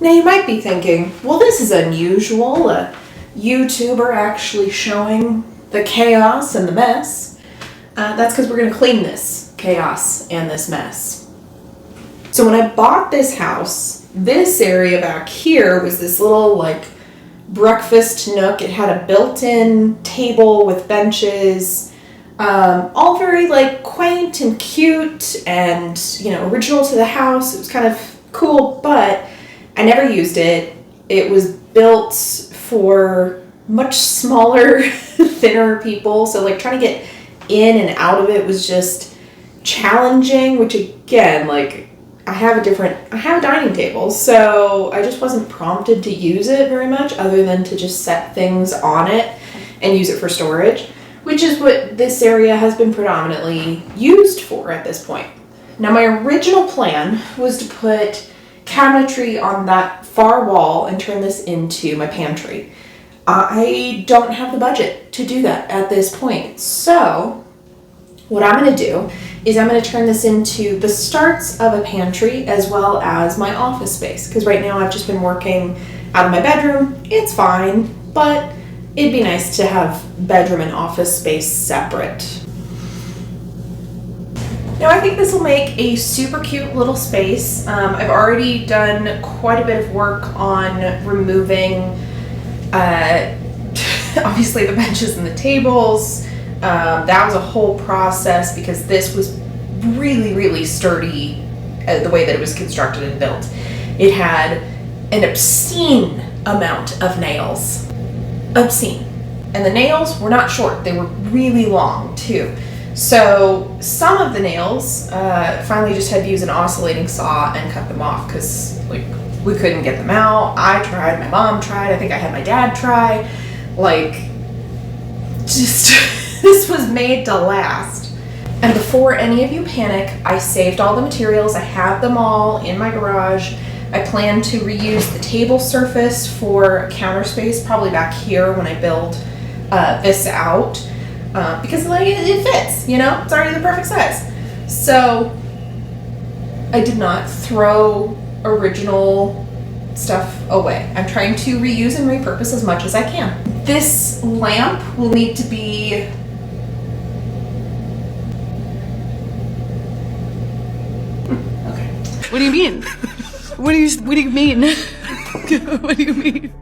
Now you might be thinking, well, this is unusual, a YouTuber actually showing the chaos and the mess. That's because we're going to clean this chaos and this mess. So when I bought this house, this area back here was this little like breakfast nook. It had a built-in table with benches, all very like quaint and cute and, you know, original to the house. It was kind of cool, but I never used it. It was built for much smaller, thinner people. So like trying to get in and out of it was just challenging, which again, like I have a dining table, so I just wasn't prompted to use it very much other than to just set things on it and use it for storage, which is what this area has been predominantly used for at this point. Now my original plan was to put cabinetry on that far wall and turn this into my pantry. I don't have the budget to do that at this point. So what I'm going to do is I'm going to turn this into the starts of a pantry as well as my office space. Because right now I've just been working out of my bedroom. It's fine, but it'd be nice to have bedroom and office space separate. Now I think this will make a super cute little space. I've already done quite a bit of work on removing obviously the benches and the tables. That was a whole process because this was really, really sturdy the way that it was constructed and built. It had an obscene amount of nails. Obscene. And the nails were not short, they were really long too. So some of the nails finally just had to use an oscillating saw and cut them off because like we couldn't get them out. I tried, my mom tried, I think I had my dad try. Like, just this was made to last. And before any of you panic, I saved all the materials. I have them all in my garage. I plan to reuse the table surface for counter space, probably back here when I build this out. Because like it fits, you know, it's already the perfect size. So I did not throw original stuff away. I'm trying to reuse and repurpose as much as I can. This lamp will need to be okay. What do you mean? What do you mean? What do you mean?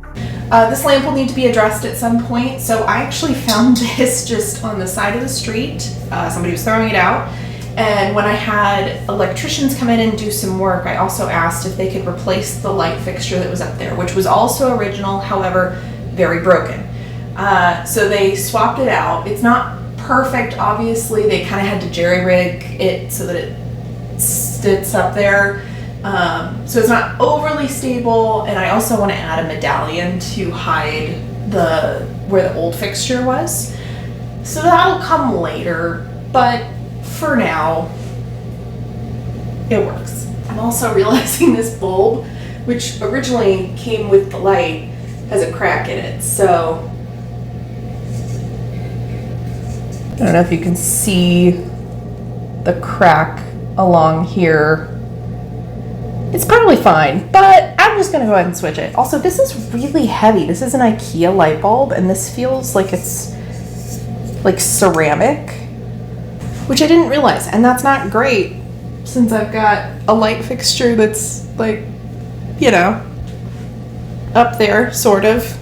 This lamp will need to be addressed at some point. So I actually found this just on the side of the street. Somebody was throwing it out. And when I had electricians come in and do some work, I also asked if they could replace the light fixture that was up there, which was also original, however, very broken. So they swapped it out. It's not perfect, obviously. They kind of had to jerry-rig it so that it sits up there. So it's not overly stable, and I also want to add a medallion to hide where the old fixture was. So that'll come later, but for now, it works. I'm also realizing this bulb, which originally came with the light, has a crack in it, so I don't know if you can see the crack along here. It's probably fine, but I'm just gonna go ahead and switch it. Also, this is really heavy. This is an IKEA light bulb, and this feels like it's like ceramic, which I didn't realize, and that's not great since I've got a light fixture that's like, you know, up there, sort of.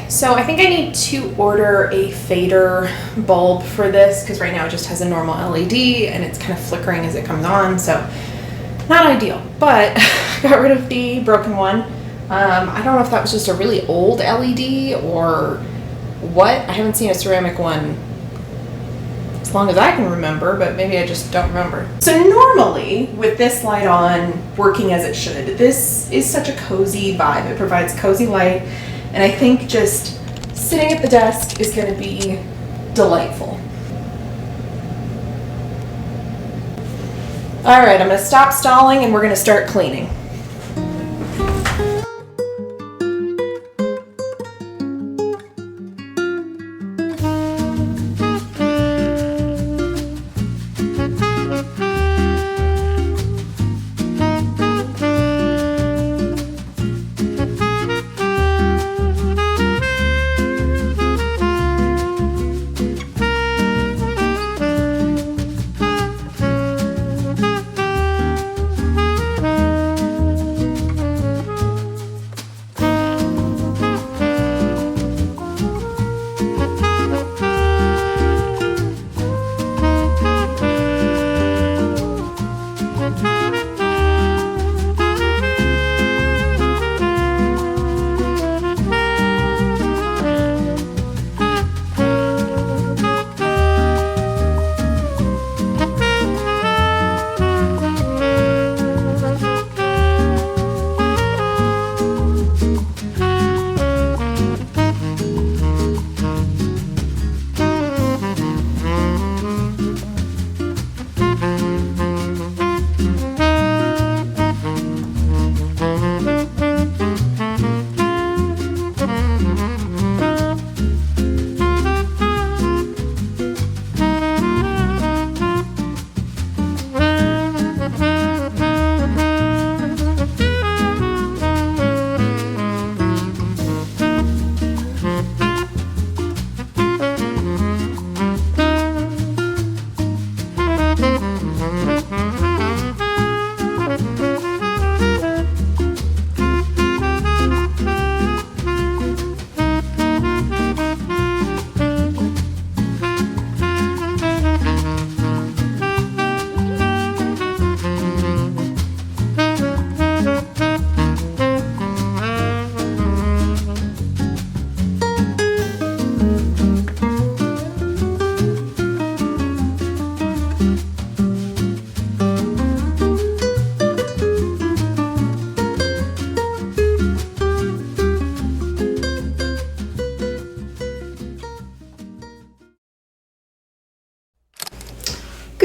So I think I need to order a fader bulb for this because right now it just has a normal LED and it's kind of flickering as it comes on, so not ideal. But got rid of the broken one. I don't know if that was just a really old LED or what. I haven't seen a ceramic one as long as I can remember, but maybe I just don't remember. So normally with this light on, working as it should, this is such a cozy vibe. It provides cozy light. And I think just sitting at the desk is going to be delightful. All right, I'm going to stop stalling and we're going to start cleaning.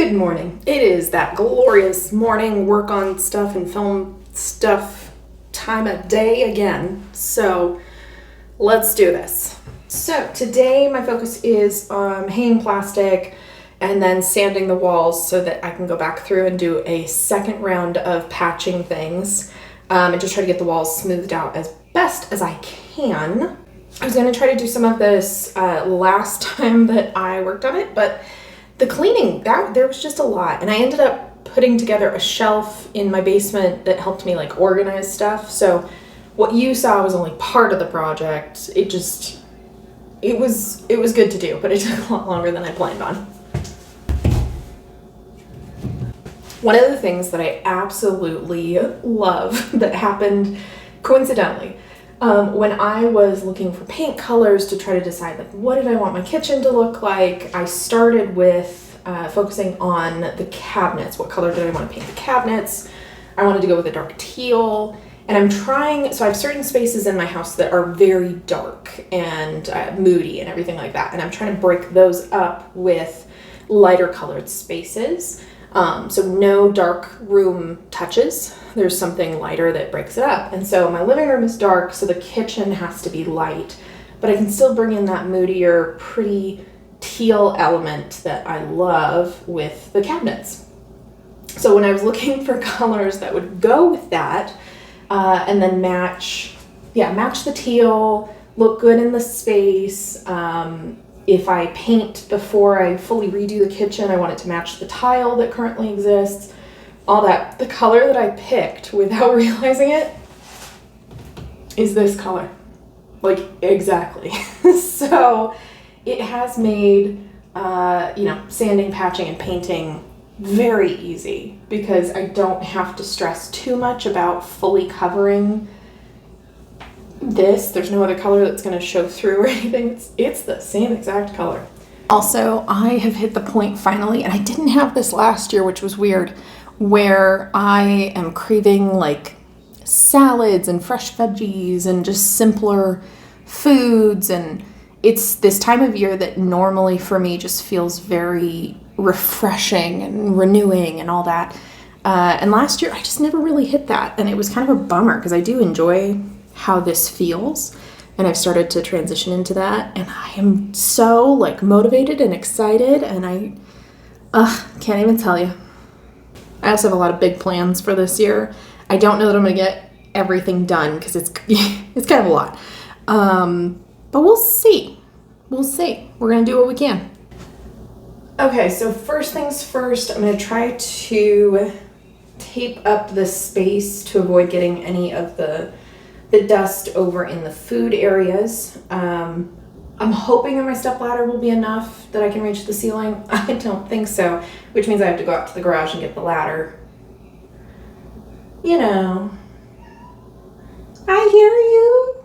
Good morning. It is that glorious morning work on stuff and film stuff time of day again. So let's do this. So today my focus is hanging plastic and then sanding the walls so that I can go back through and do a second round of patching things and just try to get the walls smoothed out as best as I can. I was going to try to do some of this last time that I worked on it, but the cleaning, there was just a lot. And I ended up putting together a shelf in my basement that helped me like organize stuff. So what you saw was only part of the project. It was good to do, but it took a lot longer than I planned on. One of the things that I absolutely love that happened coincidentally, when I was looking for paint colors to try to decide like what did I want my kitchen to look like, I started with focusing on the cabinets. What color did I want to paint the cabinets? I wanted to go with a dark teal, and so I have certain spaces in my house that are very dark and moody and everything like that, and I'm trying to break those up with lighter colored spaces. So no dark room touches. There's something lighter that breaks it up. And so my living room is dark, so the kitchen has to be light, but I can still bring in that moodier, pretty teal element that I love with the cabinets. So when I was looking for colors that would go with that, and then match the teal, look good in the space, if I paint before I fully redo the kitchen, I want it to match the tile that currently exists. All that. The color that I picked without realizing it is this color. Like, exactly. So it has made, sanding, patching, and painting very easy because I don't have to stress too much about fully covering this. There's no other color that's going to show through or anything. It's the same exact color. Also, I have hit the point finally, and I didn't have this last year, which was weird, where I am craving like salads and fresh veggies and just simpler foods. And it's this time of year that normally for me just feels very refreshing and renewing and all that. And last year I just never really hit that, and it was kind of a bummer because I do enjoy how this feels, and I've started to transition into that, and I am so like motivated and excited, and I can't even tell you. I also have a lot of big plans for this year. I don't know that I'm gonna get everything done because it's kind of a lot, but we'll see. We're gonna do what we can. Okay, so first things first, I'm gonna try to tape up the space to avoid getting any of the dust over in the food areas. I'm hoping that my stepladder will be enough that I can reach the ceiling. I don't think so, which means I have to go out to the garage and get the ladder. You know, I hear you.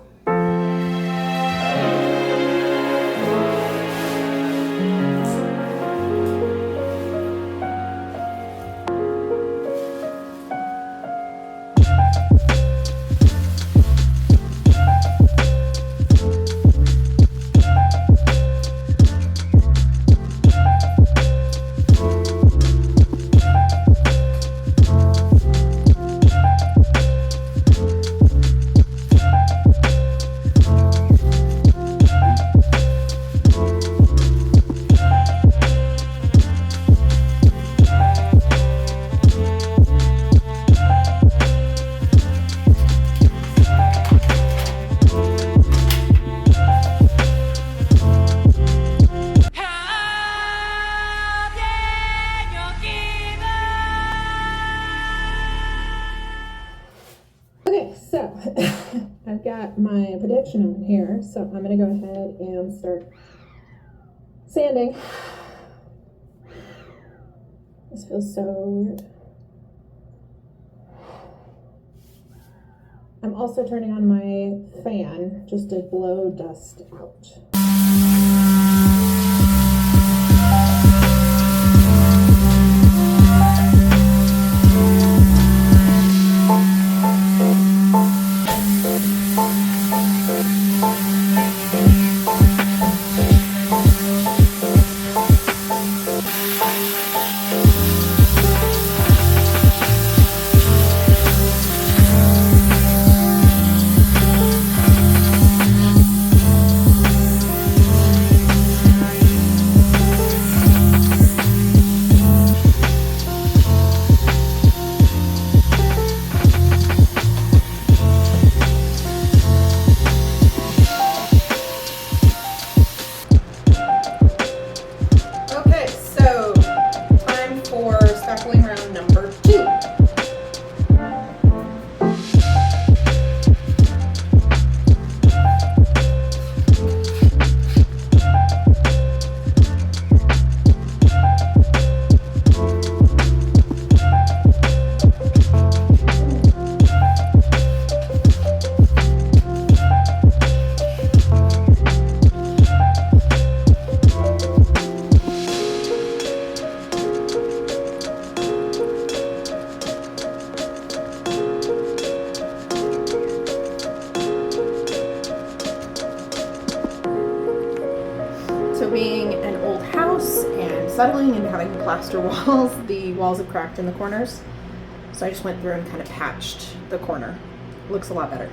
I've got my prediction on here, so I'm going to go ahead and start sanding. This feels so weird. I'm also turning on my fan just to blow dust out. being an old house and settling and having plaster walls, the walls have cracked in the corners. So I just went through and kind of patched the corner. Looks a lot better.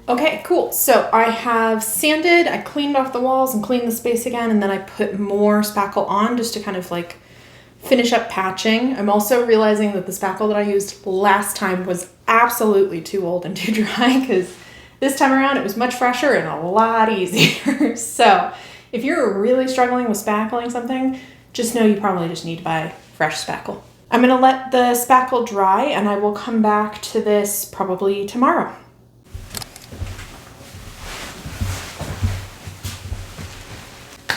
Okay, cool. So I have sanded, I cleaned off the walls and cleaned the space again, and then I put more spackle on just to kind of like finish up patching. I'm also realizing that the spackle that I used last time was absolutely too old and too dry, because this time around it was much fresher and a lot easier. So if you're really struggling with spackling something, just know you probably just need to buy fresh spackle. I'm gonna let the spackle dry and I will come back to this probably tomorrow.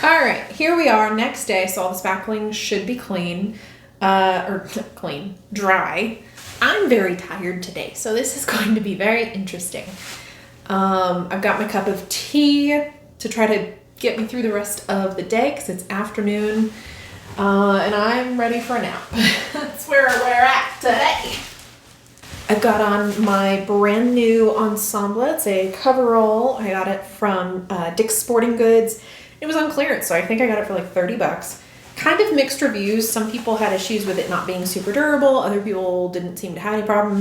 All right, here we are, next day, so all the spackling should be clean, dry. I'm very tired today, so this is going to be very interesting. I've got my cup of tea to try to get me through the rest of the day, because it's afternoon, and I'm ready for a nap. That's where we're at today. I've got on my brand new ensemble. It's a coverall. I got it from Dick's Sporting Goods. It was on clearance, so I think I got it for like 30 bucks. Kind of mixed reviews. Some people had issues with it not being super durable. Other people didn't seem to have any problem.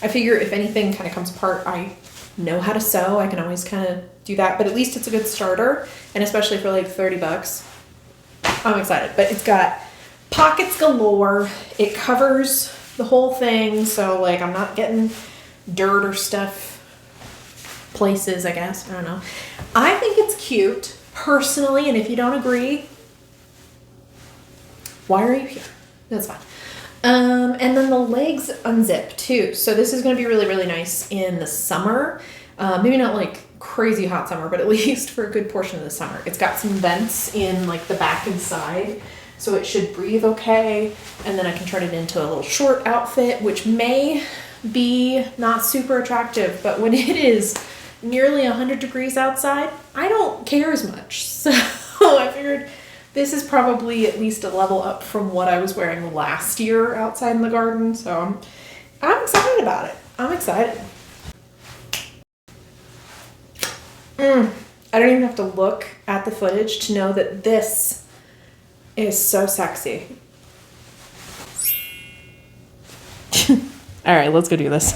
I figure if anything kind of comes apart, I know how to sew. I can always kind of do that, but at least it's a good starter. And especially for like 30 bucks, I'm excited. But it's got pockets galore. It covers the whole thing, so like I'm not getting dirt or stuff places, I guess. I don't know. I think it's cute. Personally, and if you don't agree, why are you here? That's fine. And then the legs unzip too. So this is going to be really, really nice in the summer. Maybe not like crazy hot summer, but at least for a good portion of the summer. It's got some vents in like the back and side, so it should breathe okay. And then I can turn it into a little short outfit, which may be not super attractive, but when it is nearly 100 degrees outside, I don't care as much. So I figured this is probably at least a level up from what I was wearing last year outside in the garden. So I'm excited about it. I'm excited. I don't even have to look at the footage to know that this is so sexy. All right, let's go do this.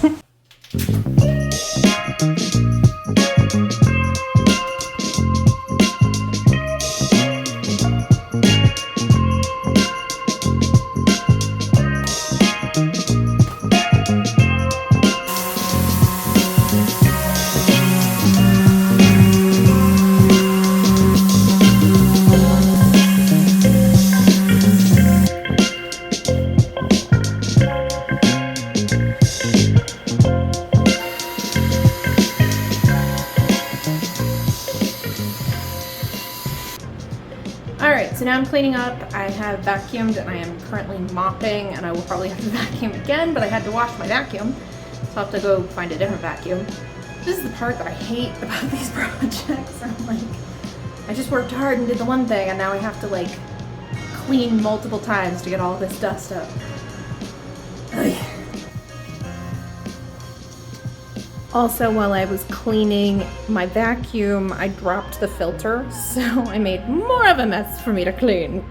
So now I'm cleaning up. I have vacuumed and I am currently mopping, and I will probably have to vacuum again, but I had to wash my vacuum, so I'll have to go find a different vacuum. This is the part that I hate about these projects. I'm like, I just worked hard and did the one thing, and now I have to like clean multiple times to get all this dust up. Ugh. Also, while I was cleaning my vacuum, I dropped the filter, so I made more of a mess for me to clean.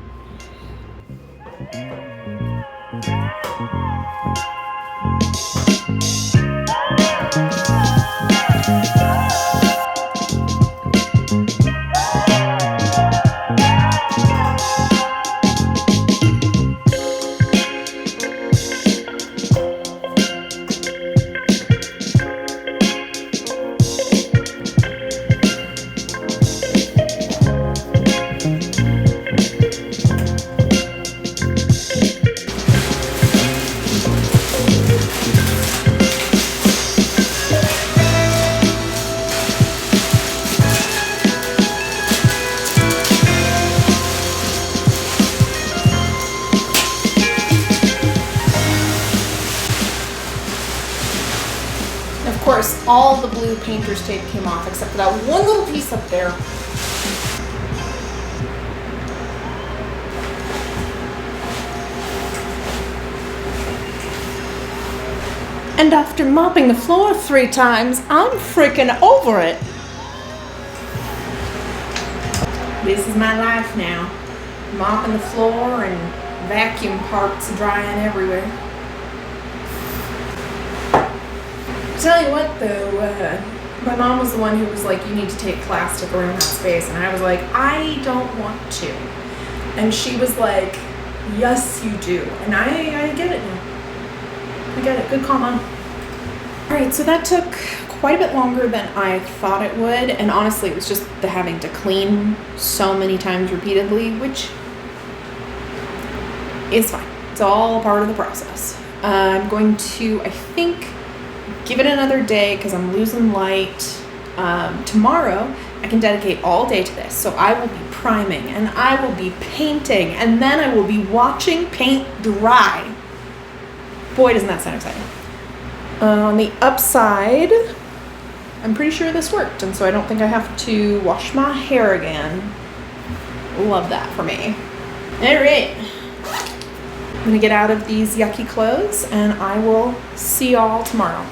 Of course, all the blue painter's tape came off except for that one little piece up there. And after mopping the floor 3 times, I'm freaking over it. This is my life now. Mopping the floor and vacuum parts drying everywhere. Tell you what though, my mom was the one who was like, you need to take class to go around that space. And I was like, I don't want to. And she was like, yes you do. And I get it now. I get it. Good call, Mom. Alright, so that took quite a bit longer than I thought it would. And honestly, it was just the having to clean so many times repeatedly, which is fine. It's all part of the process. I'm going to, I think, give it another day because I'm losing light. Tomorrow, I can dedicate all day to this. So I will be priming and I will be painting and then I will be watching paint dry. Boy, doesn't that sound exciting. On the upside, I'm pretty sure this worked, and so I don't think I have to wash my hair again. Love that for me. All right. I'm gonna get out of these yucky clothes, and I will see y'all tomorrow.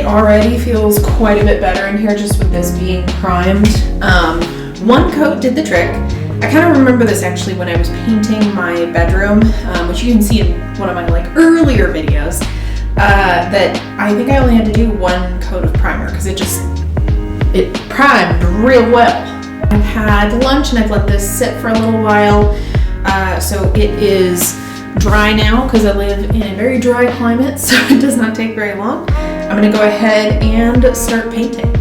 Already feels quite a bit better in here just with this being primed. One coat did the trick. I kind of remember this actually when I was painting my bedroom, which you can see in one of my earlier videos, that I think I only had to do 1 coat of primer because it primed real well. I've had lunch and I've let this sit for a little while, so it is dry now because I live in a very dry climate, so it does not take very long. I'm gonna go ahead and start painting.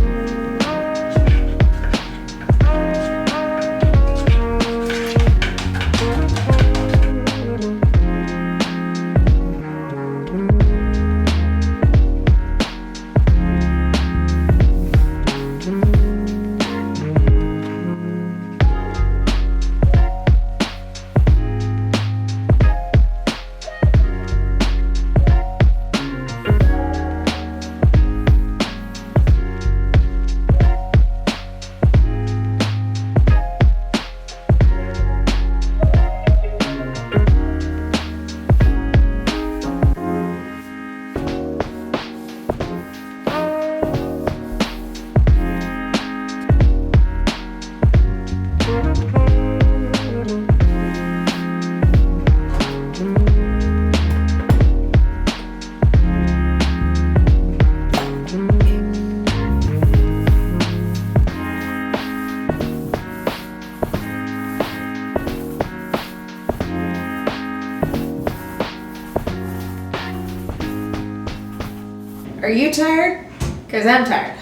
Are you tired? Because I'm tired.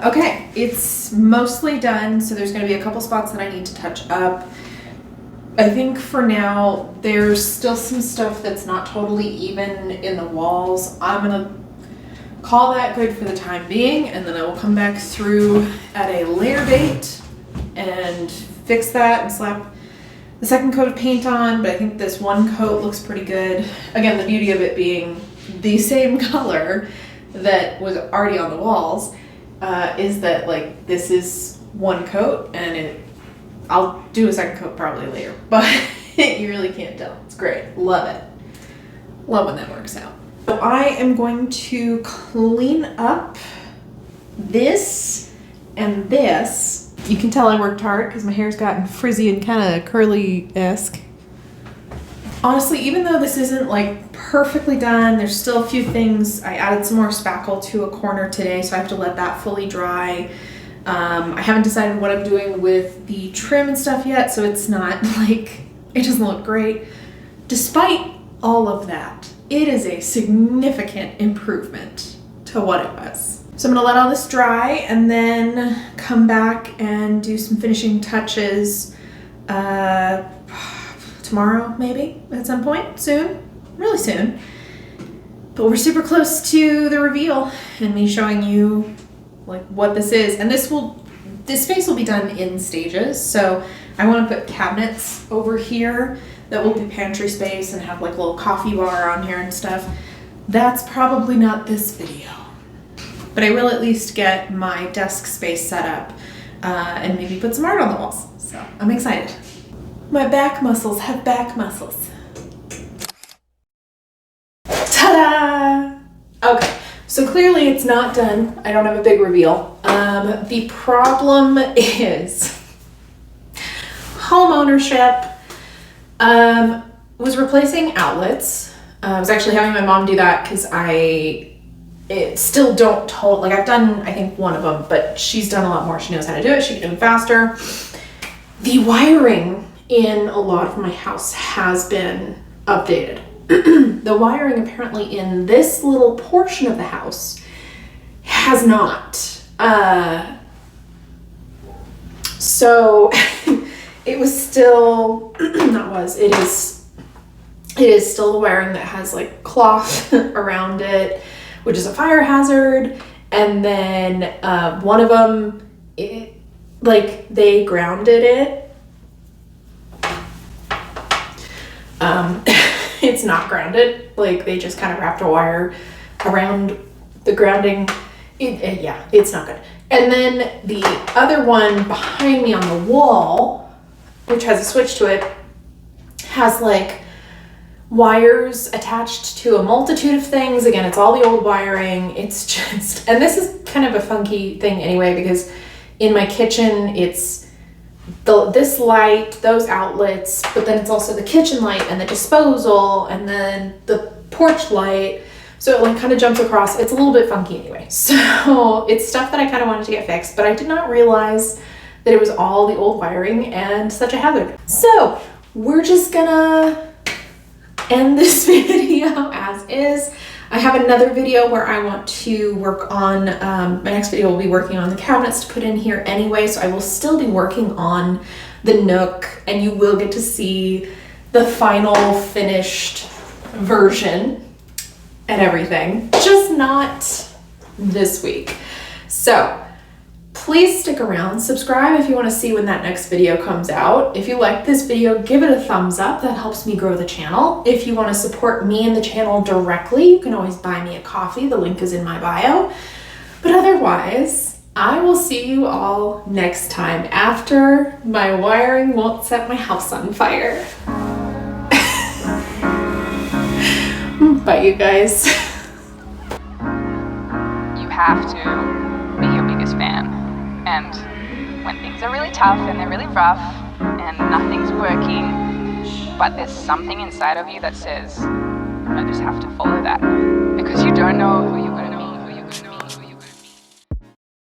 Okay, it's mostly done, so there's going to be a couple spots that I need to touch up. I think for now, there's still some stuff that's not totally even in the walls. I'm going to call that good for the time being, and then I will come back through at a later date and fix that and slap the second coat of paint on, but I think this one coat looks pretty good. Again, the beauty of it being the same color that was already on the walls is that like this is one coat, and I'll do a second coat probably later, but you really can't tell. It's great. Love it. Love when that works out. So I am going to clean up this and this. You can tell I worked hard because my hair's gotten frizzy and kind of curly-esque. Honestly, even though this isn't like perfectly done, there's still a few things. I added some more spackle to a corner today, so I have to let that fully dry. I haven't decided what I'm doing with the trim and stuff yet, so it's not like, it doesn't look great. Despite all of that, it is a significant improvement to what it was. So I'm gonna let all this dry and then come back and do some finishing touches tomorrow, maybe, at some point, soon, really soon. But we're super close to the reveal and me showing you like what this is. And this space will be done in stages. So I want to put cabinets over here that will be pantry space and have like a little coffee bar on here and stuff. That's probably not this video, but I will at least get my desk space set up and maybe put some art on the walls. So I'm excited. My back muscles have back muscles. Ta-da! Okay, so clearly it's not done. I don't have a big reveal. The problem is homeownership. Was replacing outlets. I was actually having my mom do that because still don't like I've done I think one of them, but she's done a lot more. She knows how to do it. She can do it faster. The wiring in a lot of my house has been updated. The wiring apparently in this little portion of the house has not. So it was still, it is still the wiring that has like cloth around it, which is a fire hazard. And then one of them, they grounded it. It's not grounded. Like they just kind of wrapped a wire around the grounding. It's not good. And then the other one behind me on the wall, which has a switch to it, has like wires attached to a multitude of things. Again, it's all the old wiring. It's just, and this is kind of a funky thing anyway, because in my kitchen, it's this light, those outlets, but then it's also the kitchen light and the disposal and then the porch light. So it like kind of jumps across. It's a little bit funky anyway. So it's stuff that I kind of wanted to get fixed, but I did not realize that it was all the old wiring and such a hazard. So we're just gonna end this video as is. I have another video where I want to work on, my next video will be working on the cabinets to put in here anyway, so I will still be working on the nook, and you will get to see the final finished version and everything, just not this week. So please stick around, subscribe if you want to see when that next video comes out. If you like this video, give it a thumbs up. That helps me grow the channel. If you want to support me and the channel directly, you can always buy me a coffee. The link is in my bio. But otherwise, I will see you all next time after my wiring won't set my house on fire. Bye, you guys. You have to be your biggest fan. And when things are really tough and they're really rough and nothing's working, but there's something inside of you that says, I just have to follow that. Because you don't know who you